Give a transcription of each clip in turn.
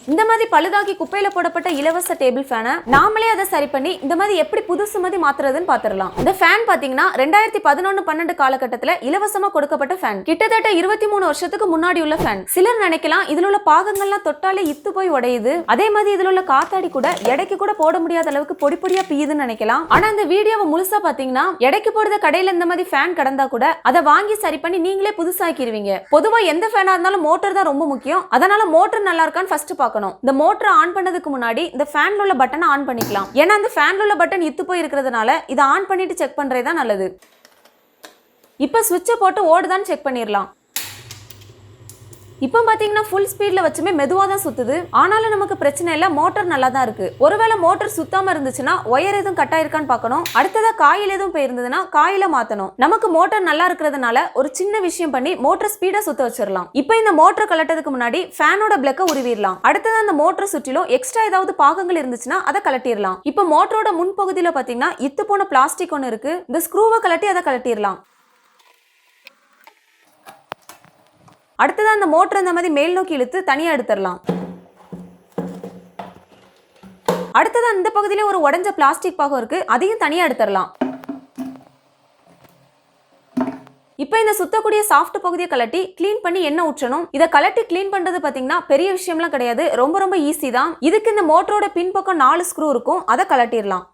இந்த மாதிரி பழுதாகி குப்பையில போடப்பட்ட இலவச டேபிள் ஃபேனை நாமளே அதை சரி பண்ணி இந்த மாதிரி எப்படி புதுசு மாதிரி மாத்துறதுன்னு பாத்துறலாம். இந்த ஃபேன் பாத்தீங்கன்னா 2011-12 காலகட்டத்துல இலவசமா கொடுக்கப்பட்ட ஃபேன். கிட்டத்தட்ட 23 வருஷத்துக்கு முன்னாடி உள்ள ஃபேன். சிலர் நினைக்கலாம் இதுல உள்ள பாகங்கள்லாம் தொட்டாலே இத்து போய் உடையுது, அதே மாதிரி இதுல உள்ள காத்தாடி கூட எடைக்கு கூட போட முடியாத அளவுக்கு பொடி பொடியா பியுதுன்னு நினைக்கலாம். ஆனா இந்த வீடியோவை முழுசா பாத்தீங்கன்னா எடைக்கு போடுற கடையில இந்த மாதிரி ஃபேன் கடந்தா கூட அதை வாங்கி சரி பண்ணி நீங்களே புதுசாக்கிடுவீங்க. பொதுவா எந்த ஃபேனா இருந்தாலும் மோட்டர் தான் ரொம்ப முக்கியம். அதனால மோட்டர் நல்லா இருக்கான்னு ஃபர்ஸ்ட் பார்க்கணும். இந்த மோட்டர் ஆன் பண்ணதுக்கு முன்னாடி இந்த ஃபேன்ல உள்ள பட்டனை ஆன் பண்ணிக்கலாம். ஏன்னா அந்த ஃபேன்ல உள்ள பட்டன் இத்து போய் இருக்கிறதுனால இதை ஆன் பண்ணிட்டு செக் பண்றது தான் நல்லது. இப்ப சுவிட்சை போட்டு ஓடுதான்னு செக் பண்ணிடலாம். இப்போ பாத்தீங்கன்னா ஃபுல் ஸ்பீட்ல வச்சுமே மெதுவா தான் சுத்துது. ஆனாலும் நமக்கு பிரச்சனை இல்ல, மோட்டர் நல்லா தான் இருக்கு. ஒருவேளை மோட்டர் சுத்தாம இருந்துச்சுன்னா ஒயர் எதுவும் கட் ஆயிருக்கான்னு பார்க்கணும். அடுத்ததா காயில் எதுவும் போயிருந்ததுன்னா காயில மாத்தணும். நமக்கு மோட்டர் நல்லா இருக்கிறதுனால ஒரு சின்ன விஷயம் பண்ணி மோட்டர் ஸ்பீடா சுத்த வச்சிடலாம். இப்போ இந்த மோட்டர் கலட்டதுக்கு முன்னாடி ஃபேனோட பிளக்க உருவிடலாம். அடுத்தது அந்த மோட்டர் சுற்றிலும் எக்ஸ்ட்ரா ஏதாவது பாகங்கள் இருந்துச்சுன்னா அதை கலட்டிடலாம். இப்போ மோட்டரோட முன்பகுதியில பாத்தீங்கன்னா இத்து போன பிளாஸ்டிக் ஒன்று இருக்கு. இந்த ஸ்க்ரூவை கலட்டி அதை கலட்டிடலாம். அடுத்தது அந்த மோட்டர் இந்த மாதிரி மேல் நோக்கி இழுத்து தனியா எடுத்துடலாம். அடுத்தது அந்த பகுதியில ஒரு உடைஞ்ச பிளாஸ்டிக் பாகம் இருக்கு, அதையும் தனியா எடுத்துடலாம். இப்போ இந்த சுத்தக்கூடிய சாஃப்ட் பகுதியை கலட்டி கிளீன் பண்ணி எண்ணெய் ஊற்றணும். இதை கலட்டி கிளீன் பண்றது பாத்தீங்கன்னா பெரிய விஷயம்லாம் கிடையாது, ரொம்ப ரொம்ப ஈஸி தான். இதுக்கு இந்த மோட்டரோட பின்பக்கம் 4 ஸ்க்ரூ இருக்கும், அதை கலட்டிடலாம்.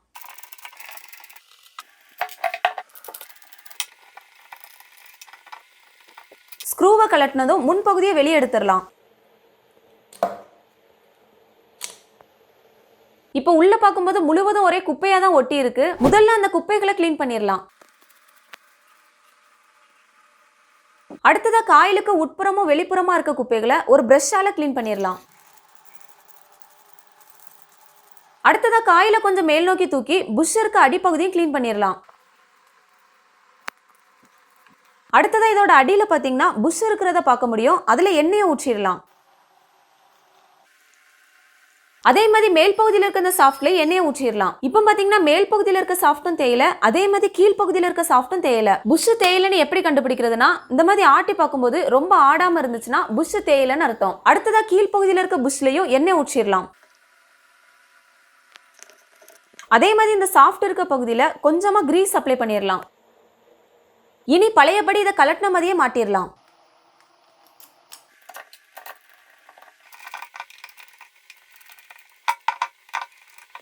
ஸ்க்ரூவை கலட்டினதும் முன்பகுதியை வெளியே எடுத்துடலாம். இப்போ உள்ள பார்க்கும்போது முழுவதும் ஒரே குப்பையா தான் ஒட்டி இருக்கு. முதல்ல அந்த குப்பைகளை கிளீன் பண்ணிடலாம். அடுத்ததா காயிலுக்கு உட்புறமும் வெளிப்புறமா இருக்க குப்பைகளை ஒரு பிரஷால கிளீன் பண்ணிடலாம். அடுத்ததா காயில கொஞ்சம் மேல் நோக்கி தூக்கி புஷ் இருக்க அடிப்பகுதியும் கிளீன் பண்ணிடலாம். அடுத்ததா இதோட அடியில பாத்தீங்கன்னா புஷ் இருக்கிறத பார்க்க முடியும், அதுல எண்ணெயை ஊற்றிடலாம். அதே மாதிரி மேல் பகுதியில் இருக்க இந்த சாஃப்ட்ல எண்ணெயை ஊற்றிடலாம். இப்போ பாத்தீங்கன்னா மேல் பகுதியில் இருக்க சாஃப்டும் தேயில, அதே மாதிரி கீழ் பகுதியில் இருக்க சாஃப்டும் தேயில. புஷ் தேயிலன்னு எப்படி கண்டுபிடிக்கிறதுனா இந்த மாதிரி ஆட்டி பார்க்கும்போது ரொம்ப ஆடாம இருந்துச்சுன்னா புஷ் தேயிலன்னு அர்த்தம். அடுத்ததா கீழ் பகுதியில் இருக்க புஷ்லயும் எண்ணெய் ஊற்றிடலாம். அதே மாதிரி இந்த சாஃப்ட் இருக்க பகுதியில கொஞ்சமா கிரீஸ் அப்ளை பண்ணிடலாம். இனி பழையபடி இதை கலட்டின மாதிரியே மாட்டிடலாம்.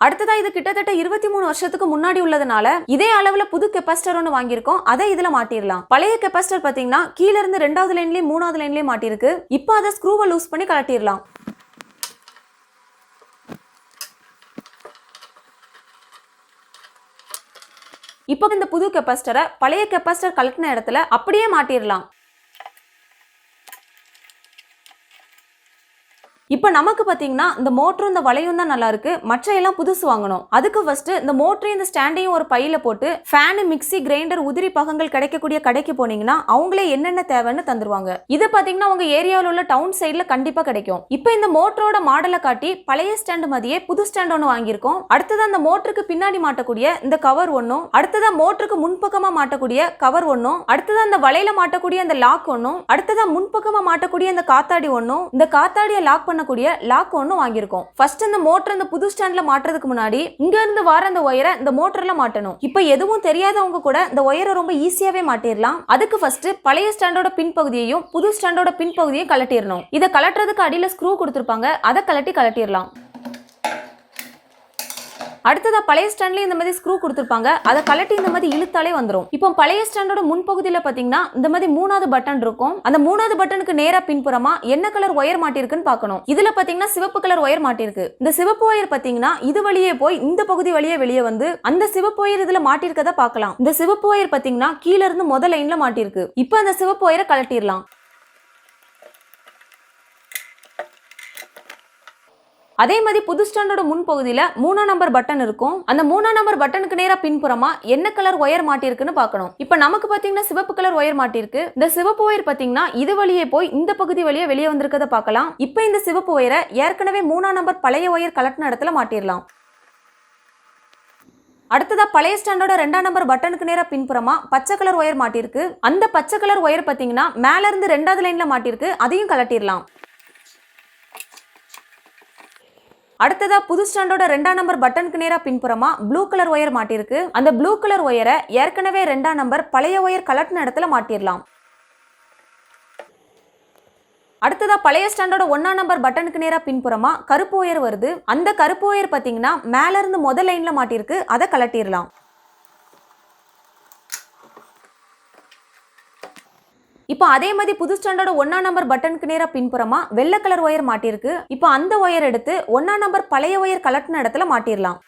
அடுத்ததா இது கிட்டத்தட்ட 23 வருஷத்துக்கு முன்னாடி உள்ளதுனால இதே அளவுல புது கெப்பாசிட்டர் ஒன்று வாங்கியிருக்கோம், அதை இதுல மாட்டிடலாம். பழைய கெப்பாசிட்டர் பாத்தீங்கன்னா கீழ இருந்து 2வது லைன்லயும் 3வது லைன்லயும் மாட்டிருக்கு. இப்போ அதை ஸ்க்ரூவை லூஸ் பண்ணி கலட்டிடலாம். இப்போ இந்த புது கெப்பாசிட்டரை பழைய கெப்பாசிட்டர் கலட்டின இடத்துல அப்படியே மாட்டிடலாம். இப்போ நமக்கு பாத்தீங்கன்னா இந்த மோட்டரும் இந்த வளையும் தான் நல்லா இருக்கு, மற்ற எல்லாம் புதுசு வாங்கணும். அதுக்கு ஃபர்ஸ்ட் இந்த மோட்டரையும் இந்த ஸ்டாண்டையும் ஒரு பையில போட்டு ஃபேன், மிக்சி, கிரைண்டர், உதிரி பாகங்கள் கிடைக்கக்கூடிய கடைக்கு போனீங்கன்னா அவங்களே என்னென்ன தேவைன்னு தந்துருவாங்க. இது பாத்தீங்கன்னா உங்க ஏரியாவில் உள்ள டவுன் சைட்ல கண்டிப்பா கிடைக்கும். இப்போ இந்த மோட்டரோட மாடலை காட்டி பழைய ஸ்டாண்ட் மாதிரியே புது ஸ்டாண்ட் ஒன்று வாங்கியிருக்கோம். அடுத்தது அந்த மோட்டருக்கு பின்னாடி மாட்டக்கூடிய இந்த கவர் ஒன்றும், அடுத்ததா மோட்டருக்கு முன்பக்கமா மாட்டக்கூடிய கவர் ஒன்றும், அடுத்ததா அந்த வலையில மாட்டக்கூடிய அந்த லாக் ஒன்றும், அடுத்ததா முன்பக்கமா மாட்டக்கூடிய இந்த காத்தாடி ஒன்றும், இந்த காத்தாடியை லாக் பண்ண லாக் ஒன்னு வாங்கியிருக்கோம். ஃபர்ஸ்ட் இந்த மோட்டர் இந்த புது ஸ்டாண்ட்ல மாட்டுறதுக்கு முன்னாடி இங்க இருந்து வர அந்த ஒயரை இந்த மோட்டர்ல மாட்டணும். இப்போ எதுவும் தெரியாதவங்க கூட இந்த ஒயரை ரொம்ப ஈஸியாவே மாட்டிடலாம். அதுக்கு ஃபர்ஸ்ட் பழைய ஸ்டாண்டோட பின் பகுதியையும் புது ஸ்டாண்டோட பின் பகுதியையும் கலட்டிடணும். இதை கலட்டுறதுக்கு அடியில ஸ்க்ரூ கொடுத்திருப்பாங்க, அதை கலட்டிடலாம். அடுத்ததா பழைய ஸ்டாண்ட்ல இந்த மாதிரி ஸ்க்ரூ கொடுத்திருப்பாங்க, அதை கலட்டி இந்த மாதிரி இழுத்தாலே வந்துரும். இப்போ பழைய ஸ்டாண்டோட முன்பகுதியில பாத்தீங்கன்னா இந்த மாதிரி 3வது பட்டன் இருக்கும். அந்த 3வது பட்டனுக்கு நேரா பின்புறமா என்ன கலர் ஒயர் மாட்டிருக்குன்னு பார்க்கணும். இதுல பாத்தீங்கன்னா சிவப்பு கலர் ஒயர் மாட்டிருக்கு. இந்த சிவப்பு ஒயர் பாத்தீங்கன்னா இது வழியே போய் இந்த பகுதி வழியே வெளியே வந்து அந்த சிவப்பு ஒயர் இதுல மாட்டிருக்கத பார்க்கலாம். இந்த சிவப்பு ஒயர் பாத்தீங்கன்னா கீழ இருந்து முதல் லைன்ல மாட்டிருக்கு. இப்போ அந்த சிவப்பு ஒயரை கலட்டிடலாம். அதே மாதிரி புது ஸ்டாண்டோட முன்பகுதியில 3ஆம் நம்பர் பட்டன் இருக்கும். அந்த 3ஆம் நம்பர் பட்டனுக்கு நேரா பின்புறமா என்ன கலர் ஒயர் மாட்டிருக்குன்னு பார்க்கணும். இப்போ நமக்கு பாத்தீங்கன்னா சிவப்பு கலர் ஒயர் மாட்டிருக்கு. இந்த சிவப்பு ஒயர் பாத்தீங்கன்னா இது வழியே போய் இந்த பகுதி வழியே வெளியே வந்திருக்கத பார்க்கலாம். இப்போ இந்த சிவப்பு ஒயரை ஏற்கனவே 3ஆம் நம்பர் பழைய ஒயர் கலட்டின இடத்துல மாட்டிடலாம். அடுத்ததா பழைய ஸ்டாண்டோட 2ஆம் நம்பர் பட்டனுக்கு நேரா பின்புறமா பச்சை கலர் ஒயர் மாட்டிருக்கு. அந்த பச்சை கலர் ஒயர் பாத்தீங்கன்னா மேல இருந்து 2வது லைன்ல மாட்டிருக்கு, அதையும் கலட்டிடலாம். அடுத்ததா புது ஸ்டாண்டோட 2ஆம் நம்பர் பட்டனுக்கு நேரா பின்புறமா ப்ளூ கலர் ஒயர் மாட்டிருக்கு. அந்த ப்ளூ கலர் ஒயரை ஏற்கனவே 2ஆம் நம்பர் பழைய ஒயர் கலட்டின இடத்துல மாட்டிடலாம். அடுத்ததா பழைய ஸ்டாண்டோட 1ஆம் நம்பர் பட்டனுக்கு நேரா பின்புறமா கருப்பு ஒயர் வருது. அந்த கருப்பு ஒயர் பாத்தீங்கன்னா மேல இருந்து முதல் லைன்ல மாட்டிருக்கு, அதை கலட்டிடலாம். இப்போ அதே மாதிரி புது ஸ்டாண்டோட 1ஆம் நம்பர் பட்டனுக்கு நேரா பின்புறமா வெள்ளை கலர் ஒயர் மாட்டிருக்கு. இப்போ அந்த ஒயர் எடுத்து 1ஆம் நம்பர் பழைய ஒயர் கலட்டின இடத்துல மாட்டிடலாம்.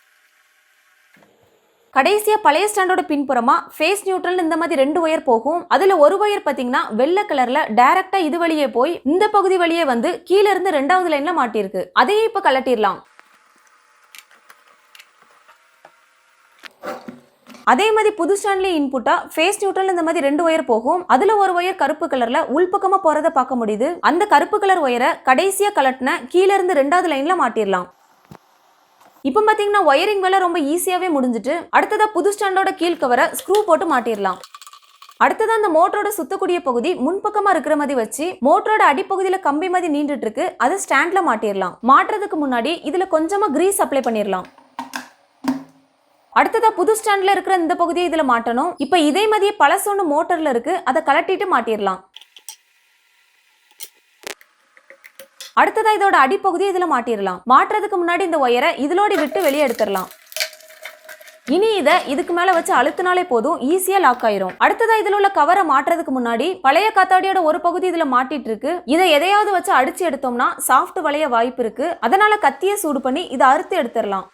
கடைசியா பழைய ஸ்டாண்டோட பின்புறமா ஃபேஸ் நியூட்ரல் இந்த மாதிரி 2 ஒயர் போகும். அதுல ஒரு ஒயர் பாத்தீங்கன்னா வெள்ளை கலர்ல டைரக்டா இது வழியே போய் இந்த பகுதி வழியே வந்து கீழ இருந்து 2வது லைன்ல மாட்டிருக்கு. அதையே இப்ப கலட்டிடலாம். அதே மாதிரி புது ஸ்டாண்ட்லயே இன்புட்டா ஃபேஸ் நியூட்ரல் இந்த மாதிரி 2 ஒயர் போகும். அதுல ஒரு ஒயர் கருப்பு கலர்ல உள்பக்கமா போறத பார்க்க முடியுது. அந்த கருப்பு கலர் ஒயரை கடைசியா கலட்டின கீழ இருந்து 2வது லைன்ல மாட்டிடலாம். இப்போ பாத்தீங்கன்னா ஒயரிங் வேலை ரொம்ப ஈஸியாவே முடிஞ்சிட்டு அடுத்ததா புது ஸ்டாண்டோட கீழ் கவரை ஸ்க்ரூ போட்டு மாட்டிடலாம். அடுத்ததா அந்த மோட்டரோட சுத்தக்கூடிய பகுதி முன்பக்கமா இருக்கிற மாதிரி வச்சு மோட்டரோட அடிப்பகுதியில கம்பி மாதிரி நீண்டுட்டு இருக்கு, அதை ஸ்டாண்ட்ல மாட்டிடலாம். மாட்டுறதுக்கு முன்னாடி இதுல கொஞ்சமா கிரீஸ் அப்ளை பண்ணிடலாம். அடுத்ததா புது ஸ்டாண்ட்ல இருக்கிற இந்த பகுதியை இதுல மாட்டணும். இப்ப இதே மாதிரியே பழசொன்னு மோட்டர்ல இருக்கு, அதை கலட்டிட்டு மாட்டிடலாம். அடுத்ததா இதோட அடிப்பகுதியை இதுல மாட்டிடலாம். மாட்டுறதுக்கு முன்னாடி இந்த ஒயரை இதோட விட்டு வெளியே எடுத்துடலாம். இனி இதை இதுக்கு மேல வச்சு அழுத்தினாலே போதும், ஈஸியா லாக் ஆயிரும். அடுத்ததா இதுல உள்ள கவரை மாட்டுறதுக்கு முன்னாடி பழைய காத்தாடியோட ஒரு பகுதி இதுல மாட்டிட்டு இருக்கு. இதை எதையாவது வச்சு அடிச்சு எடுத்தோம்னா சாஃப்ட் வளைய வாய்ப்பு இருக்கு. அதனால கத்தியை சூடு பண்ணி இதை அறுத்து எடுத்துடலாம்.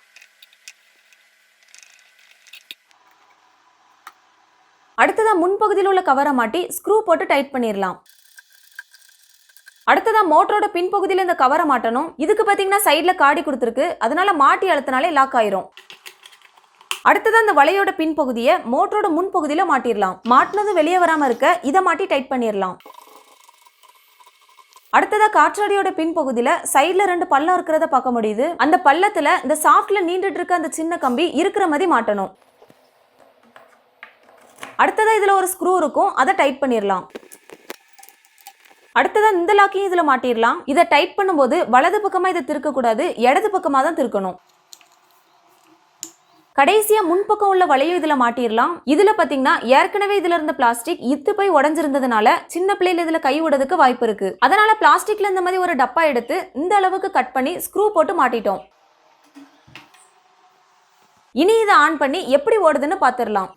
அடுத்ததா முன்பகுதியில் உள்ள கவரை மாட்டி ஸ்க்ரூ போட்டு டைட் பண்ணிடலாம். அடுத்ததா மோட்டரோட பின்பகுதியில இந்த கவரை மாட்டணும். இதுக்கு பாத்தீங்கன்னா சைட்ல காடி கொடுத்துருக்கு, அதனால மாட்டி அழுத்தினாலே லாக் ஆயிரும். அடுத்ததா இந்த வலையோட பின்பகுதியை மோட்டரோட முன்பகுதியில மாட்டிடலாம். மாட்டினது வெளியே வராம இருக்க இதை மாட்டி டைட் பண்ணிடலாம். அடுத்ததா காற்றாடியோட பின்பகுதியில சைட்ல 2 பள்ளம் இருக்கிறத பார்க்க முடியுது. அந்த பள்ளத்துல இந்த சாஃப்ட்ல நீண்டுட்டு இருக்க அந்த சின்ன கம்பி இருக்கிற மாதிரி மாட்டணும். அடுத்ததா இதுல ஒரு ஸ்க்ரூ இருக்கும், அதை டைட் பண்ணிடலாம். அடுத்ததா இந்த லாக்கையும் இதுல மாட்டிடலாம். இதை டைட் பண்ணும்போது வலது பக்கமா இதை திருக்க கூடாது, இடது பக்கமா தான் திருக்கணும். கடைசியா முன்பக்கம் உள்ள வலையும் இதுல மாட்டிடலாம். இதுல பாத்தீங்கன்னா ஏற்கனவே இதுல இருந்த பிளாஸ்டிக் இத்து போய் உடஞ்சிருந்ததுனால சின்ன பிள்ளைல இதுல கை விடுறதுக்கு வாய்ப்பு இருக்கு. அதனால பிளாஸ்டிக்ல இந்த மாதிரி ஒரு டப்பா எடுத்து இந்த அளவுக்கு கட் பண்ணி ஸ்க்ரூ போட்டு மாட்டிட்டோம். இனி இதை ஆன் பண்ணி எப்படி ஓடுதுன்னு பாத்துடலாம்.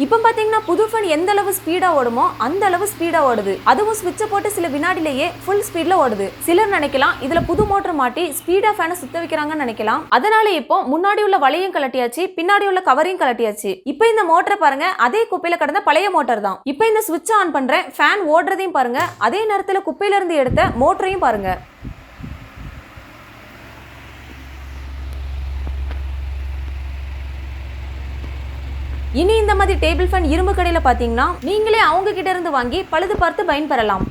இப்போ பாத்தீங்கன்னா புது ஃபேன் எந்த அளவு ஸ்பீடா ஓடுமோ அந்த அளவு ஸ்பீடா ஓடுது. அதுவும் ஸ்விட்சை போட்டு சில வினாடிலேயே ஃபுல் ஸ்பீட்ல ஓடுது. சிலர் நினைக்கலாம் இதுல புது மோட்டர் மாட்டி ஸ்பீடா ஃபேனை சுத்த வைக்கிறாங்கன்னு நினைக்கலாம். அதனால இப்போ முன்னாடி உள்ள வலையும் கலட்டியாச்சு, பின்னாடி உள்ள கவரையும் கலட்டியாச்சு. இப்போ இந்த மோட்டரை பாருங்க, அதே குப்பையில கடந்த பழைய மோட்டர் தான். இப்போ இந்த ஸ்விட்ச் ஆன் பண்றேன், ஃபேன் ஓடுறதையும் பாருங்க, அதே நேரத்துல குப்பையில இருந்து எடுத்த மோட்டரையும் பாருங்க. இனி இந்த மாதிரி டேபிள் ஃபேன் இரும்பு கடையில பாத்தீங்கன்னா நீங்களே அவங்க கிட்ட இருந்து வாங்கி பழுது பார்த்து பயன்பெறலாம்.